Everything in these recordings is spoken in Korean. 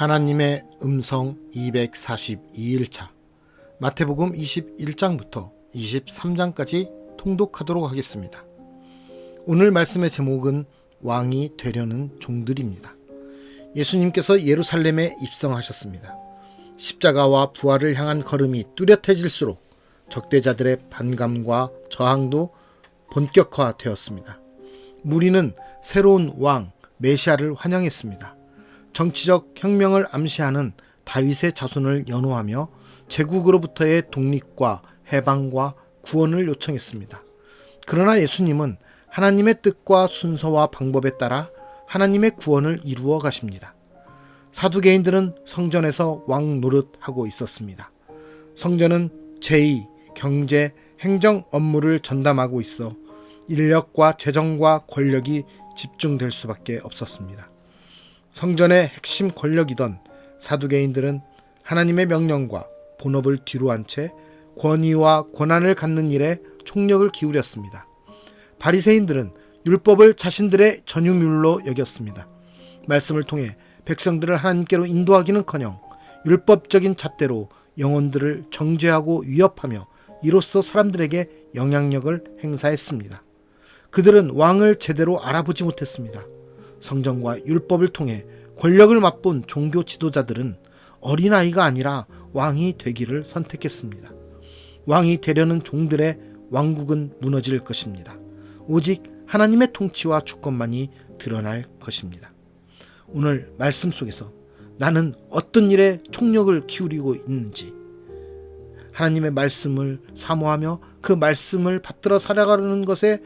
하나님의 음성 242일차 마태복음 21장부터 23장까지 통독하도록 하겠습니다. 오늘 말씀의 제목은 왕이 되려는 종들입니다. 예수님께서 예루살렘에 입성하셨습니다. 십자가와 부활을 향한 걸음이 뚜렷해질수록 적대자들의 반감과 저항도 본격화되었습니다. 무리는 새로운 왕 메시아를 환영했습니다. 정치적 혁명을 암시하는 다윗의 자손을 연호하며 제국으로부터의 독립과 해방과 구원을 요청했습니다. 그러나 예수님은 하나님의 뜻과 순서와 방법에 따라 하나님의 구원을 이루어 가십니다. 사두개인들은 성전에서 왕 노릇하고 있었습니다. 성전은 제2, 경제, 행정 업무를 전담하고 있어 인력과 재정과 권력이 집중될 수밖에 없었습니다. 성전의 핵심 권력이던 사두개인들은 하나님의 명령과 본업을 뒤로 한 채 권위와 권한을 갖는 일에 총력을 기울였습니다. 바리새인들은 율법을 자신들의 전유물로 여겼습니다. 말씀을 통해 백성들을 하나님께로 인도하기는커녕 율법적인 잣대로 영혼들을 정죄하고 위협하며 이로써 사람들에게 영향력을 행사했습니다. 그들은 왕을 제대로 알아보지 못했습니다. 성전과 율법을 통해 권력을 맛본 종교 지도자들은 어린아이가 아니라 왕이 되기를 선택했습니다. 왕이 되려는 종들의 왕국은 무너질 것입니다. 오직 하나님의 통치와 주권만이 드러날 것입니다. 오늘 말씀 속에서 나는 어떤 일에 총력을 기울이고 있는지, 하나님의 말씀을 사모하며 그 말씀을 받들어 살아가는 것에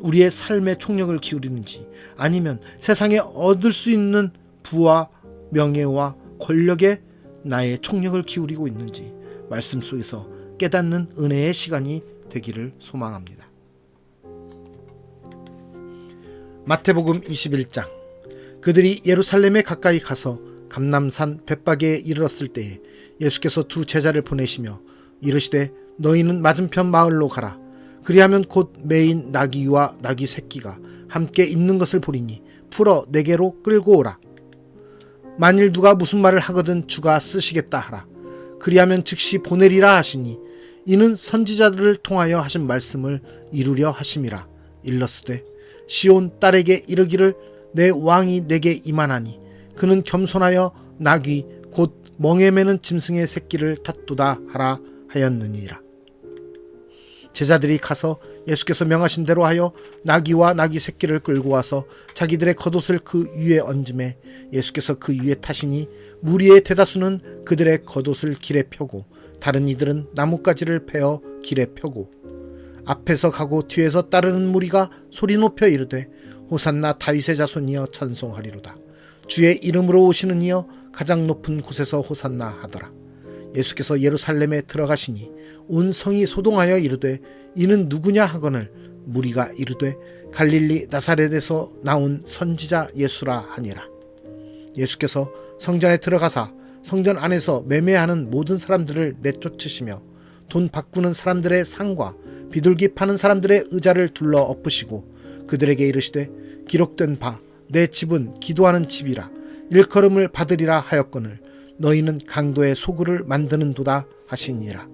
우리의 삶에 총력을 기울이는지, 아니면 세상에 얻을 수 있는 부와 명예와 권력에 나의 총력을 기울이고 있는지 말씀 속에서 깨닫는 은혜의 시간이 되기를 소망합니다. 마태복음 21장. 그들이 예루살렘에 가까이 가서 감람산 벳박에 이르렀을 때에 예수께서 두 제자를 보내시며 이르시되 너희는 맞은편 마을로 가라. 그리하면 곧 매인 나귀와 나귀 새끼가 함께 있는 것을 보리니 풀어 내게로 끌고 오라. 만일 누가 무슨 말을 하거든 주가 쓰시겠다 하라. 그리하면 즉시 보내리라 하시니 이는 선지자들을 통하여 하신 말씀을 이루려 하심이라. 일러스되 시온 딸에게 이르기를 내 왕이 내게 임하나니 그는 겸손하여 나귀 곧 멍에 매는 짐승의 새끼를 탔도다 하라 하였느니라. 제자들이 가서 예수께서 명하신 대로 하여 나귀와 나귀 새끼를 끌고 와서 자기들의 겉옷을 그 위에 얹음에 예수께서 그 위에 타시니 무리의 대다수는 그들의 겉옷을 길에 펴고 다른 이들은 나뭇가지를 베어 길에 펴고 앞에서 가고 뒤에서 따르는 무리가 소리 높여 이르되 호산나 다윗의 자손이여 찬송하리로다. 주의 이름으로 오시는 이여 가장 높은 곳에서 호산나 하더라. 예수께서 예루살렘에 들어가시니 온 성이 소동하여 이르되 이는 누구냐 하거늘 무리가 이르되 갈릴리 나사렛에서 나온 선지자 예수라 하니라. 예수께서 성전에 들어가사 성전 안에서 매매하는 모든 사람들을 내쫓으시며 돈 바꾸는 사람들의 상과 비둘기 파는 사람들의 의자를 둘러 엎으시고 그들에게 이르시되 기록된 바 내 집은 기도하는 집이라 일컬음을 받으리라 하였거늘 너희는 강도의 소굴을 만드는도다 하시니라.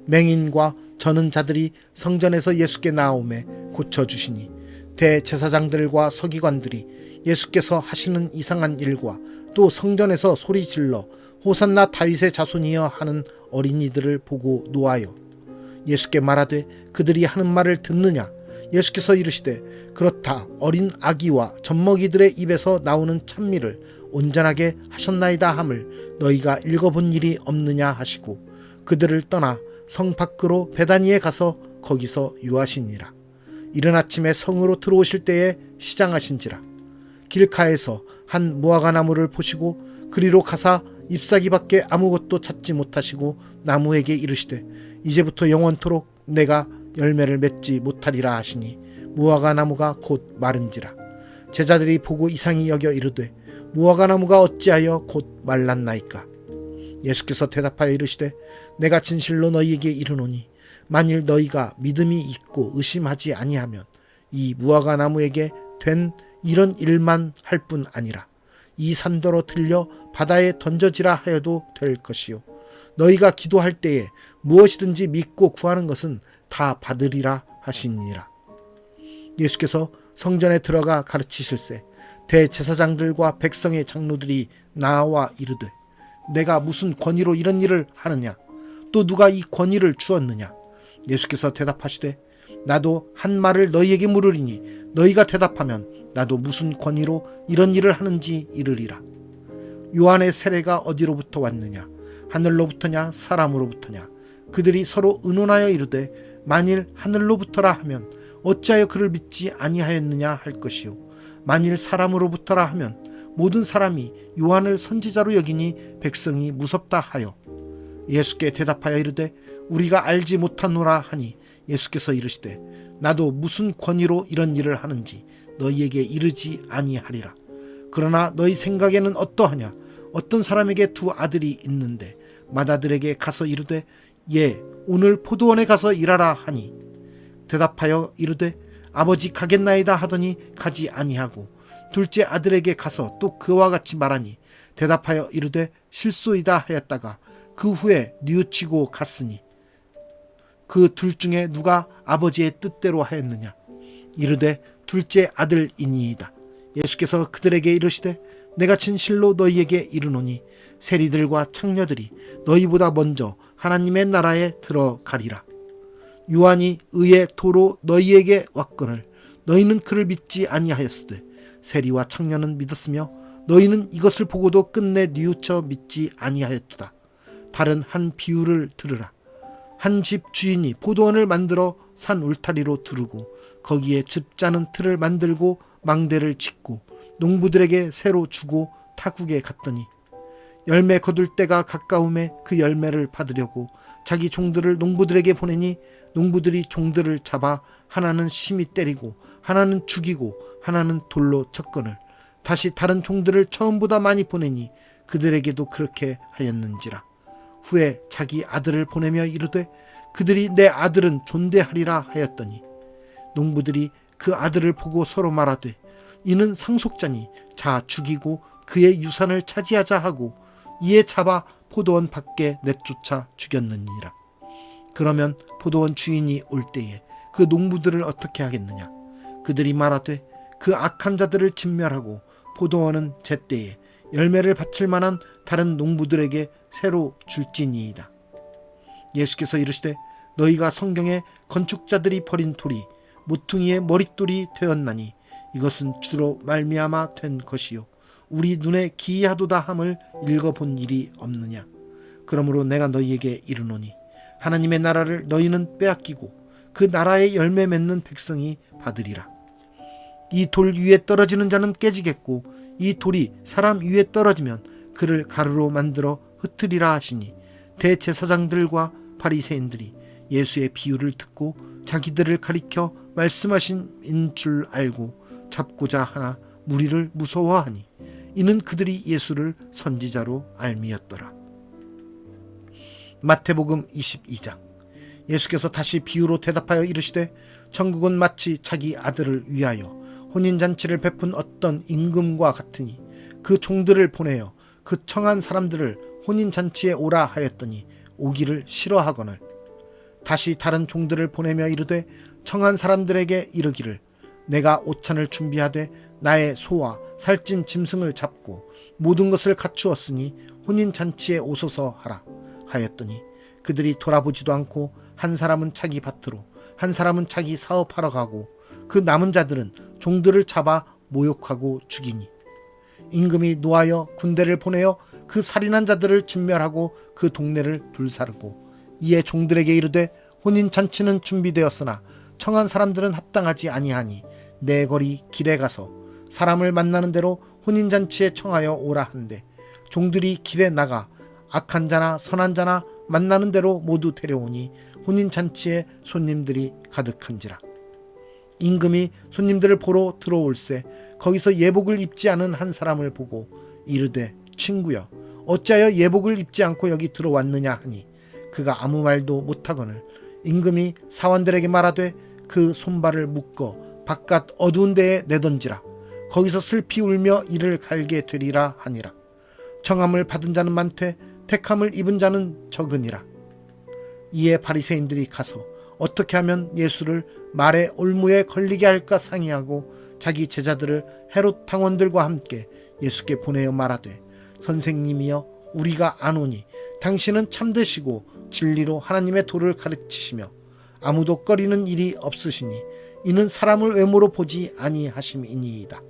맹인과 저는 자들이 성전에서 예수께 나오매 고쳐주시니 대제사장들과 서기관들이 예수께서 하시는 이상한 일과 또 성전에서 소리질러 호산나 다윗의 자손이여 하는 어린이들을 보고 노하여 예수께 말하되 그들이 하는 말을 듣느냐. 예수께서 이르시되 그렇다. 어린 아기와 젖먹이들의 입에서 나오는 찬미를 온전하게 하셨나이다 함을 너희가 읽어본 일이 없느냐 하시고 그들을 떠나 성 밖으로 베다니에 가서 거기서 유하시니라. 이른 아침에 성으로 들어오실 때에 시장하신지라. 길가에서 한 무화과 나무를 보시고 그리로 가사 잎사귀밖에 아무것도 찾지 못하시고 나무에게 이르시되 이제부터 영원토록 내가 열매를 맺지 못하리라 하시니 무화과 나무가 곧 마른지라. 제자들이 보고 이상히 여겨 이르되 무화과 나무가 어찌하여 곧 말랐나이까. 예수께서 대답하여 이르시되 내가 진실로 너희에게 이르노니 만일 너희가 믿음이 있고 의심하지 아니하면 이 무화과 나무에게 된 이런 일만 할 뿐 아니라 이 산더러 들려 바다에 던져지라 하여도 될 것이요 너희가 기도할 때에 무엇이든지 믿고 구하는 것은 다 받으리라 하시니라. 예수께서 성전에 들어가 가르치실세 대제사장들과 백성의 장로들이 나와 이르되 내가 무슨 권위로 이런 일을 하느냐 또 누가 이 권위를 주었느냐. 예수께서 대답하시되 나도 한 말을 너희에게 물으리니 너희가 대답하면 나도 무슨 권위로 이런 일을 하는지 이르리라. 요한의 세례가 어디로부터 왔느냐 하늘로부터냐 사람으로부터냐. 그들이 서로 의논하여 이르되 만일 하늘로부터라 하면 어찌하여 그를 믿지 아니하였느냐 할 것이요 만일 사람으로부터라 하면 모든 사람이 요한을 선지자로 여기니 백성이 무섭다 하여. 예수께 대답하여 이르되 우리가 알지 못하노라 하니 예수께서 이르시되 나도 무슨 권위로 이런 일을 하는지 너희에게 이르지 아니하리라. 그러나 너희 생각에는 어떠하냐. 어떤 사람에게 두 아들이 있는데 맏아들에게 가서 이르되 예 오늘 포도원에 가서 일하라 하니 대답하여 이르되 아버지 가겠나이다 하더니 가지 아니하고 둘째 아들에게 가서 또 그와 같이 말하니 대답하여 이르되 실소이다 하였다가 그 후에 뉘우치고 갔으니 그 둘 중에 누가 아버지의 뜻대로 하였느냐. 이르되 둘째 아들이니이다. 예수께서 그들에게 이르시되 내가 진실로 너희에게 이르노니 세리들과 창녀들이 너희보다 먼저 하나님의 나라에 들어가리라. 요한이 의의 도로 너희에게 왔거늘 너희는 그를 믿지 아니하였으되 세리와 창녀는 믿었으며 너희는 이것을 보고도 끝내 뉘우쳐 믿지 아니하였도다. 다른 한 비유를 들으라. 한 집 주인이 포도원을 만들어 산 울타리로 두르고 거기에 즙 짜는 틀을 만들고 망대를 짓고 농부들에게 새로 주고 타국에 갔더니 열매 거둘 때가 가까움에 그 열매를 받으려고 자기 종들을 농부들에게 보내니 농부들이 종들을 잡아 하나는 심히 때리고 하나는 죽이고 하나는 돌로 쳤거늘 다시 다른 종들을 처음보다 많이 보내니 그들에게도 그렇게 하였는지라. 후에 자기 아들을 보내며 이르되 그들이 내 아들은 존대하리라 하였더니 농부들이 그 아들을 보고 서로 말하되 이는 상속자니 자 죽이고 그의 유산을 차지하자 하고 이에 잡아 포도원 밖에 내쫓아 죽였느니라. 그러면 포도원 주인이 올 때에 그 농부들을 어떻게 하겠느냐. 그들이 말하되 그 악한 자들을 진멸하고 포도원은 제때에 열매를 바칠 만한 다른 농부들에게 새로 줄지니이다. 예수께서 이르시되 너희가 성경에 건축자들이 버린 돌이 모퉁이의 머릿돌이 되었나니 이것은 주로 말미암아 된 것이요 우리 눈에 기이하도다 함을 읽어본 일이 없느냐. 그러므로 내가 너희에게 이르노니 하나님의 나라를 너희는 빼앗기고 그 나라의 열매 맺는 백성이 받으리라. 이 돌 위에 떨어지는 자는 깨지겠고 이 돌이 사람 위에 떨어지면 그를 가루로 만들어 흩으리라 하시니 대제사장들과 바리새인들이 예수의 비유를 듣고 자기들을 가리켜 말씀하신 줄 알고 잡고자 하나 무리를 무서워하니 이는 그들이 예수를 선지자로 알미었더라. 마태복음 22장. 예수께서 다시 비유로 대답하여 이르시되 천국은 마치 자기 아들을 위하여 혼인잔치를 베푼 어떤 임금과 같으니 그 종들을 보내어 그 청한 사람들을 혼인잔치에 오라 하였더니 오기를 싫어하거늘 다시 다른 종들을 보내며 이르되 청한 사람들에게 이르기를 내가 오찬을 준비하되 나의 소와 살찐 짐승을 잡고 모든 것을 갖추었으니 혼인잔치에 오소서 하라 하였더니 그들이 돌아보지도 않고 한 사람은 자기 밭으로 한 사람은 자기 사업하러 가고 그 남은 자들은 종들을 잡아 모욕하고 죽이니 임금이 노하여 군대를 보내어 그 살인한 자들을 진멸하고 그 동네를 불사르고 이에 종들에게 이르되 혼인잔치는 준비되었으나 청한 사람들은 합당하지 아니하니 내 거리 길에 가서 사람을 만나는 대로 혼인잔치에 청하여 오라 한대 종들이 길에 나가 악한 자나 선한 자나 만나는 대로 모두 데려오니 혼인잔치에 손님들이 가득한지라. 임금이 손님들을 보러 들어올세 거기서 예복을 입지 않은 한 사람을 보고 이르되 친구여 어찌하여 예복을 입지 않고 여기 들어왔느냐 하니 그가 아무 말도 못하거늘 임금이 사원들에게 말하되 그 손발을 묶어 바깥 어두운 데에 내던지라. 거기서 슬피 울며 이를 갈게 되리라 하니라. 청함을 받은 자는 많되 택함을 입은 자는 적으니라. 이에 바리새인들이 가서 어떻게 하면 예수를 말의 올무에 걸리게 할까 상의하고 자기 제자들을 헤롯 당원들과 함께 예수께 보내어 말하되, 선생님이여, 우리가 아노니 당신은 참되시고 진리로 하나님의 도를 가르치시며 아무도 꺼리는 일이 없으시니 이는 사람을 외모로 보지 아니하심이니이다.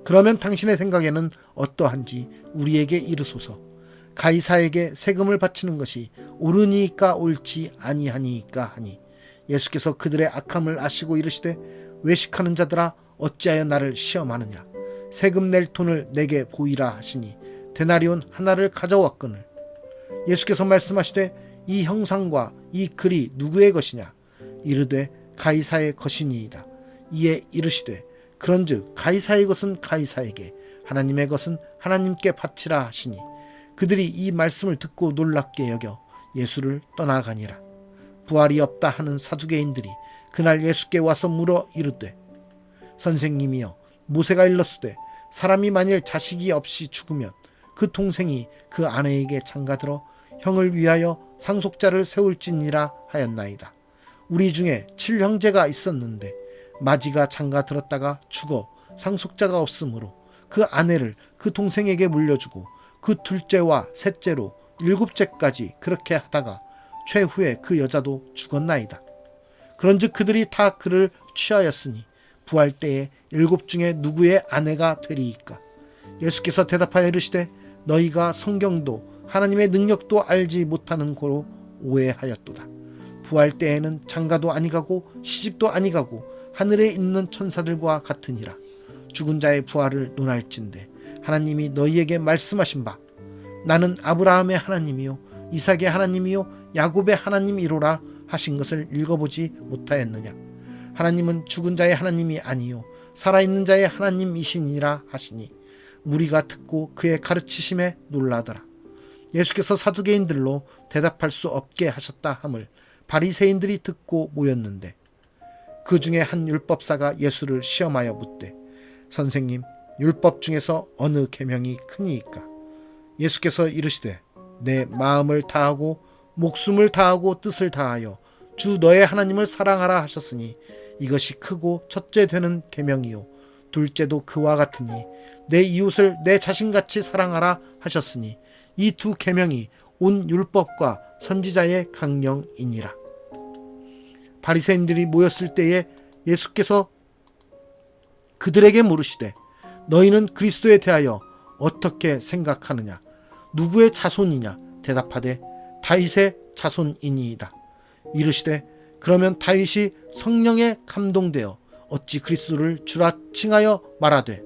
그러면 당신의 생각에는 어떠한지 우리에게 이르소서. 가이사에게 세금을 바치는 것이 옳으니까 옳지 아니하니까 하니, 예수께서 그들의 악함을 아시고 이르시되, 외식하는 자들아, 어찌하여 나를 시험하느냐. 세금 낼 돈을 내게 보이라 하시니 데나리온 하나를 가져왔거늘. 예수께서 말씀하시되, 이 형상과 이 글이 누구의 것이냐. 이르되 가이사의 것이니이다. 이에 이르시되, 그런즉 가이사의 것은 가이사에게, 하나님의 것은 하나님께 바치라 하시니, 그들이 이 말씀을 듣고 놀랍게 여겨 예수를 떠나가니라. 부활이 없다 하는 사두개인들이 그날 예수께 와서 물어 이르되, 선생님이여, 모세가 일렀으되 사람이 만일 자식이 없이 죽으면 그 동생이 그 아내에게 장가들어 형을 위하여 상속자를 세울지니라 하였나이다. 우리 중에 7형제가 있었는데 마지가 장가들었다가 죽어 상속자가 없으므로 그 아내를 그 동생에게 물려주고 그 둘째와 셋째로 7째까지 그렇게 하다가 최후에 그 여자도 죽었나이다. 그런즉 그들이 다 그를 취하였으니 부활 때에 7 중에 누구의 아내가 되리이까? 예수께서 대답하여 이르시되, 너희가 성경도 하나님의 능력도 알지 못하는 고로 오해하였도다. 부활 때에는 장가도 아니가고 시집도 아니가고 하늘에 있는 천사들과 같으니라. 죽은 자의 부활을 논할진대 하나님이 너희에게 말씀하신 바, 나는 아브라함의 하나님이요 이삭의 하나님이요 야곱의 하나님이로라 하신 것을 읽어보지 못하였느냐. 하나님은 죽은 자의 하나님이 아니요 살아있는 자의 하나님이시니라 하시니, 무리가 듣고 그의 가르치심에 놀라더라. 예수께서 사두개인들로 대답할 수 없게 하셨다 함을 바리새인들이 듣고 모였는데, 그 중에 한 율법사가 예수를 시험하여 묻되, 선생님, 율법 중에서 어느 계명이 크니이까? 예수께서 이르시되, 내 마음을 다하고 목숨을 다하고 뜻을 다하여 주 너의 하나님을 사랑하라 하셨으니 이것이 크고 첫째 되는 계명이요 둘째도 그와 같으니 내 이웃을 내 자신같이 사랑하라 하셨으니 이 두 계명이 온 율법과 선지자의 강령이니라. 바리새인들이 모였을 때에 예수께서 그들에게 물으시되, 너희는 그리스도에 대하여 어떻게 생각하느냐? 누구의 자손이냐? 대답하되, 다윗의 자손이니이다. 이르시되, 그러면 다윗이 성령에 감동되어 어찌 그리스도를 주라 칭하여 말하되,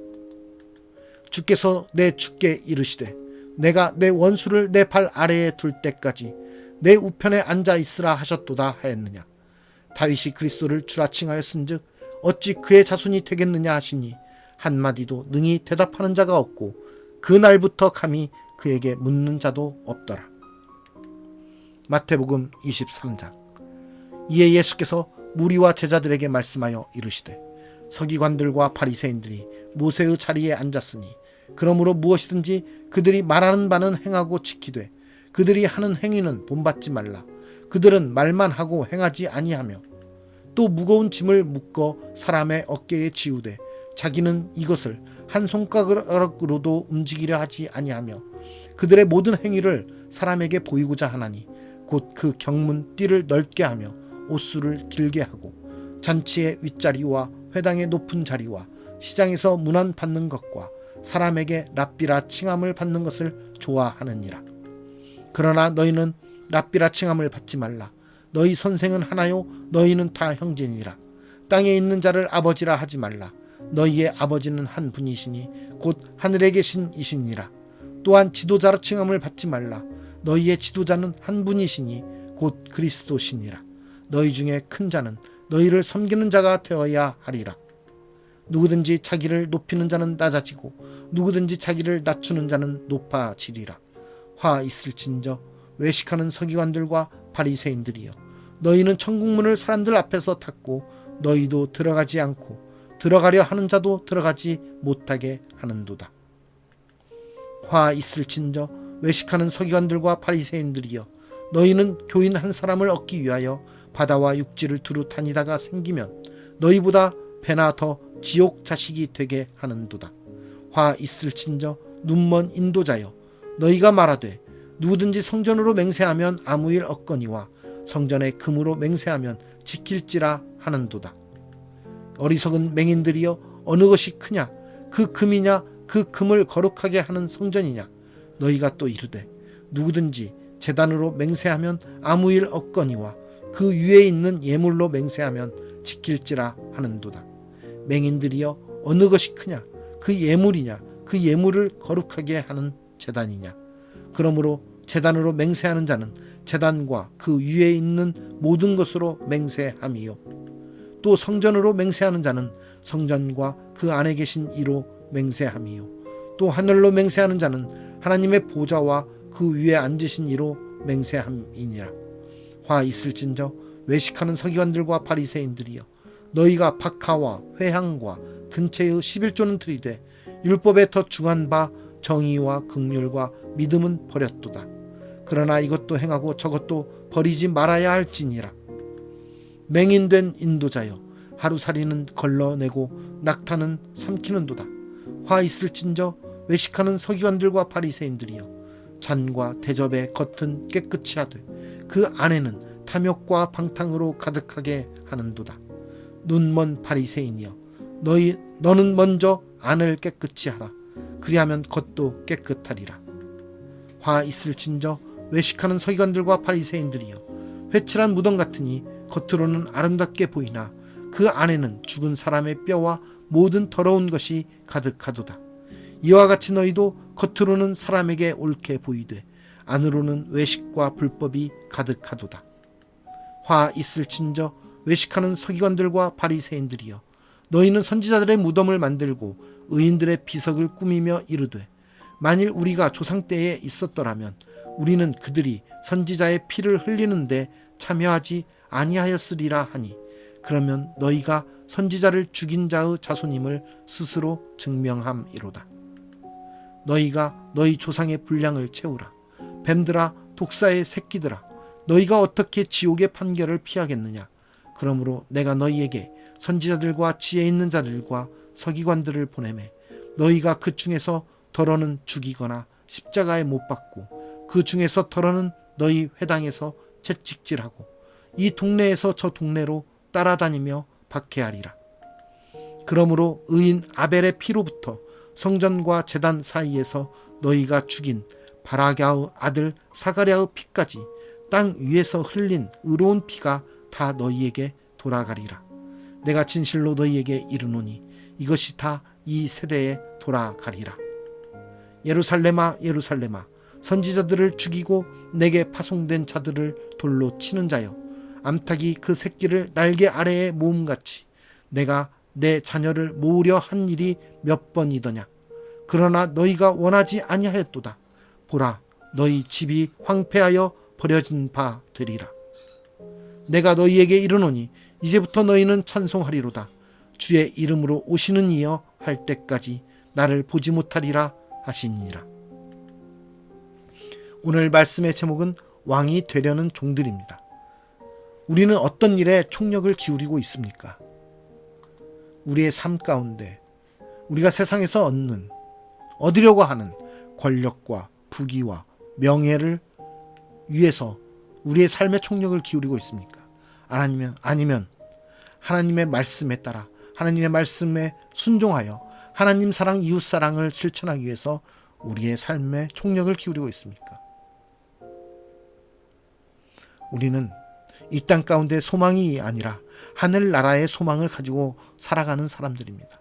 주께서 내 주께 이르시되, 내가 내 원수를 내 발 아래에 둘 때까지 내 우편에 앉아 있으라 하셨도다 하였느냐. 다윗이 그리스도를 주라 칭하였은즉 어찌 그의 자손이 되겠느냐 하시니, 한마디도 능히 대답하는 자가 없고 그날부터 감히 그에게 묻는 자도 없더라. 마태복음 23장. 이에 예수께서 무리와 제자들에게 말씀하여 이르시되, 서기관들과 바리새인들이 모세의 자리에 앉았으니 그러므로 무엇이든지 그들이 말하는 바는 행하고 지키되 그들이 하는 행위는 본받지 말라. 그들은 말만 하고 행하지 아니하며 또 무거운 짐을 묶어 사람의 어깨에 지우되 자기는 이것을 한 손가락으로도 움직이려 하지 아니하며 그들의 모든 행위를 사람에게 보이고자 하나니 곧 그 경문 띠를 넓게 하며 옷수를 길게 하고 잔치의 윗자리와 회당의 높은 자리와 시장에서 문안 받는 것과 사람에게 랍비라 칭함을 받는 것을 좋아하느니라. 그러나 너희는 랍비라 칭함을 받지 말라. 너희 선생은 하나요 너희는 다 형제니라. 땅에 있는 자를 아버지라 하지 말라. 너희의 아버지는 한 분이시니 곧 하늘에 계신 이시니라. 또한 지도자라 칭함을 받지 말라. 너희의 지도자는 한 분이시니 곧 그리스도시니라. 너희 중에 큰 자는 너희를 섬기는 자가 되어야 하리라. 누구든지 자기를 높이는 자는 낮아지고 누구든지 자기를 낮추는 자는 높아지리라. 화 있을진저 외식하는 서기관들과 바리새인들이여, 너희는 천국문을 사람들 앞에서 닫고 너희도 들어가지 않고 들어가려 하는 자도 들어가지 못하게 하는도다. 화 있을진저 외식하는 서기관들과 바리새인들이여, 너희는 교인 한 사람을 얻기 위하여 바다와 육지를 두루 다니다가 생기면 너희보다 배나 더 지옥 자식이 되게 하는도다. 화 있을진저 눈먼 인도자여, 너희가 말하되 누구든지 성전으로 맹세하면 아무 일 없거니와 성전에 금으로 맹세하면 지킬지라 하는도다. 어리석은 맹인들이여, 어느 것이 크냐, 그 금이냐, 그 금을 거룩하게 하는 성전이냐. 너희가 또 이르되 누구든지 제단으로 맹세하면 아무 일 없거니와 그 위에 있는 예물로 맹세하면 지킬지라 하는도다. 맹인들이여, 어느 것이 크냐, 그 예물이냐, 그 예물을 거룩하게 하는 제단이냐. 그러므로 제단으로 맹세하는 자는 제단과 그 위에 있는 모든 것으로 맹세함이요, 또 성전으로 맹세하는 자는 성전과 그 안에 계신 이로 맹세함이요, 또 하늘로 맹세하는 자는 하나님의 보좌와 그 위에 앉으신 이로 맹세함이니라. 화 있을진저 외식하는 서기관들과 바리새인들이여, 너희가 박하와 회향과 근체의 11조는 들이되 율법에 더 중한 바 정의와 긍휼과 믿음은 버렸도다. 그러나 이것도 행하고 저것도 버리지 말아야 할지니라. 맹인된 인도자여, 하루살이는 걸러내고 낙타는 삼키는도다. 화 있을진저 외식하는 서기관들과 바리새인들이여, 잔과 대접의 겉은 깨끗이 하되 그 안에는 탐욕과 방탕으로 가득하게 하는도다. 눈먼 바리새인이여, 너는 먼저 안을 깨끗이 하라. 그리하면 겉도 깨끗하리라. 화 있을진저 외식하는 서기관들과 바리새인들이여, 회칠한 무덤 같으니 겉으로는 아름답게 보이나 그 안에는 죽은 사람의 뼈와 모든 더러운 것이 가득하도다. 이와 같이 너희도 겉으로는 사람에게 옳게 보이되 안으로는 외식과 불법이 가득하도다. 화 있을진저 외식하는 서기관들과 바리새인들이여, 너희는 선지자들의 무덤을 만들고 의인들의 비석을 꾸미며 이르되 만일 우리가 조상 때에 있었더라면 우리는 그들이 선지자의 피를 흘리는데 참여하지 아니하였으리라 하니, 그러면 너희가 선지자를 죽인 자의 자손임을 스스로 증명함이로다. 너희가 너희 조상의 분량을 채우라. 뱀들아, 독사의 새끼들아, 너희가 어떻게 지옥의 판결을 피하겠느냐. 그러므로 내가 너희에게 선지자들과 지혜 있는 자들과 서기관들을 보내매 너희가 그 중에서 더러는 죽이거나 십자가에 못 박고 그 중에서 더러는 너희 회당에서 채찍질하고 이 동네에서 저 동네로 따라다니며 박해하리라. 그러므로 의인 아벨의 피로부터 성전과 제단 사이에서 너희가 죽인 바라갸의 아들 사가랴의 피까지 땅 위에서 흘린 의로운 피가 다 너희에게 돌아가리라. 내가 진실로 너희에게 이르노니 이것이 다 이 세대에 돌아가리라. 예루살렘아, 예루살렘아, 선지자들을 죽이고 내게 파송된 자들을 돌로 치는 자여, 암탉이 그 새끼를 날개 아래에 모음같이 내가 내 자녀를 모으려 한 일이 몇 번이더냐. 그러나 너희가 원하지 아니하였도다. 보라, 너희 집이 황폐하여 버려진 바 되리라. 내가 너희에게 이르노니 이제부터 너희는 찬송하리로다. 주의 이름으로 오시는 이여 할 때까지 나를 보지 못하리라 하시니라. 오늘 말씀의 제목은 왕이 되려는 종들입니다. 우리는 어떤 일에 총력을 기울이고 있습니까? 우리의 삶 가운데 우리가 세상에서 얻으려고 하는 권력과 부귀와 명예를 위해서 우리의 삶의 총력을 기울이고 있습니까? 아니면 하나님의 말씀에 따라 하나님의 말씀에 순종하여 하나님 사랑, 이웃 사랑을 실천하기 위해서 우리의 삶에 총력을 기울이고 있습니까? 우리는 이 땅 가운데 소망이 아니라 하늘나라의 소망을 가지고 살아가는 사람들입니다.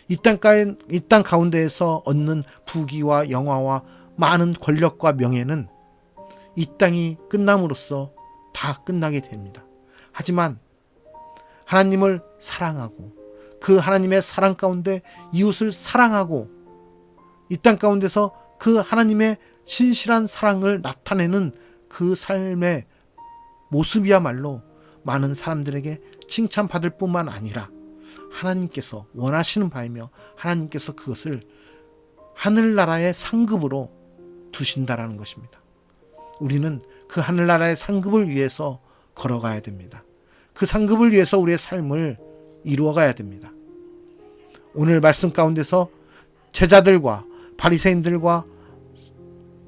이 땅 가운데에서 얻는 부귀와 영화와 많은 권력과 명예는 이 땅이 끝남으로써 다 끝나게 됩니다. 하지만 하나님을 사랑하고 그 하나님의 사랑 가운데 이웃을 사랑하고 이 땅 가운데서 그 하나님의 신실한 사랑을 나타내는 그 삶의 모습이야말로 많은 사람들에게 칭찬받을 뿐만 아니라 하나님께서 원하시는 바이며 하나님께서 그것을 하늘나라의 상급으로 두신다라는 것입니다. 우리는 그 하늘나라의 상급을 위해서 걸어가야 됩니다. 그 상급을 위해서 우리의 삶을 이루어가야 됩니다. 오늘 말씀 가운데서 제자들과 바리새인들과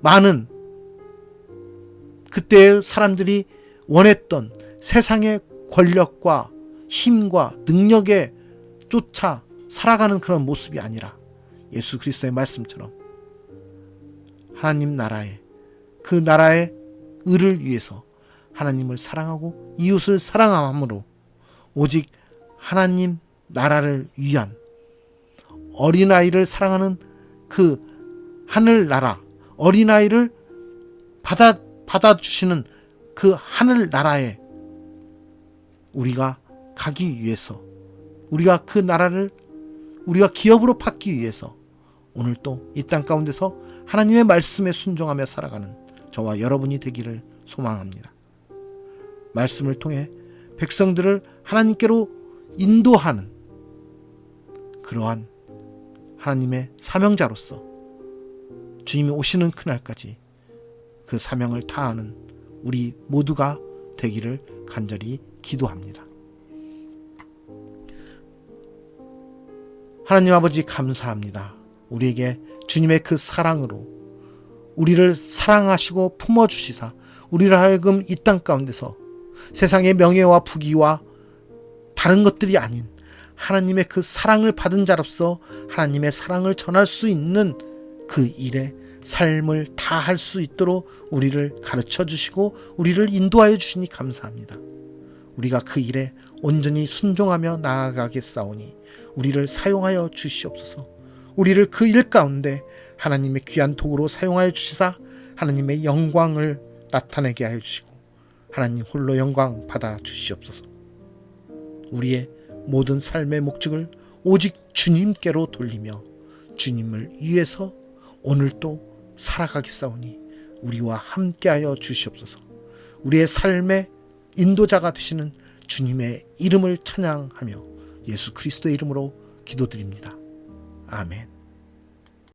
많은 그때의 사람들이 원했던 세상의 권력과 힘과 능력에 쫓아 살아가는 그런 모습이 아니라 예수 그리스도의 말씀처럼 하나님 나라의 그 나라의 의를 위해서 하나님을 사랑하고 이웃을 사랑함으로 오직 하나님 나라를 위한 어린아이를 사랑하는 그 하늘나라, 어린아이를 받아주시는 그 하늘나라에 우리가 가기 위해서, 우리가 그 나라를 우리가 기업으로 받기 위해서 오늘 또 이 땅 가운데서 하나님의 말씀에 순종하며 살아가는 저와 여러분이 되기를 소망합니다. 말씀을 통해 백성들을 하나님께로 인도하는 그러한 하나님의 사명자로서 주님이 오시는 그날까지 그 사명을 다하는 우리 모두가 되기를 간절히 기도합니다. 하나님 아버지 감사합니다. 우리에게 주님의 그 사랑으로 우리를 사랑하시고 품어주시사 우리를 하여금 이 땅 가운데서 세상의 명예와 부귀와 다른 것들이 아닌 하나님의 그 사랑을 받은 자로서 하나님의 사랑을 전할 수 있는 그 일에 삶을 다할 수 있도록 우리를 가르쳐 주시고 우리를 인도하여 주시니 감사합니다. 우리가 그 일에 온전히 순종하며 나아가겠사오니 우리를 사용하여 주시옵소서. 우리를 그 일 가운데 하나님의 귀한 도구로 사용하여 주시사 하나님의 영광을 나타내게 하여 주시고 하나님 홀로 영광 받아 주시옵소서. 우리의 모든 삶의 목적을 오직 주님께로 돌리며 주님을 위해서 오늘도 살아가겠사오니 우리와 함께하여 주시옵소서. 우리의 삶의 인도자가 되시는 주님의 이름을 찬양하며 예수 그리스도의 이름으로 기도드립니다. 아멘.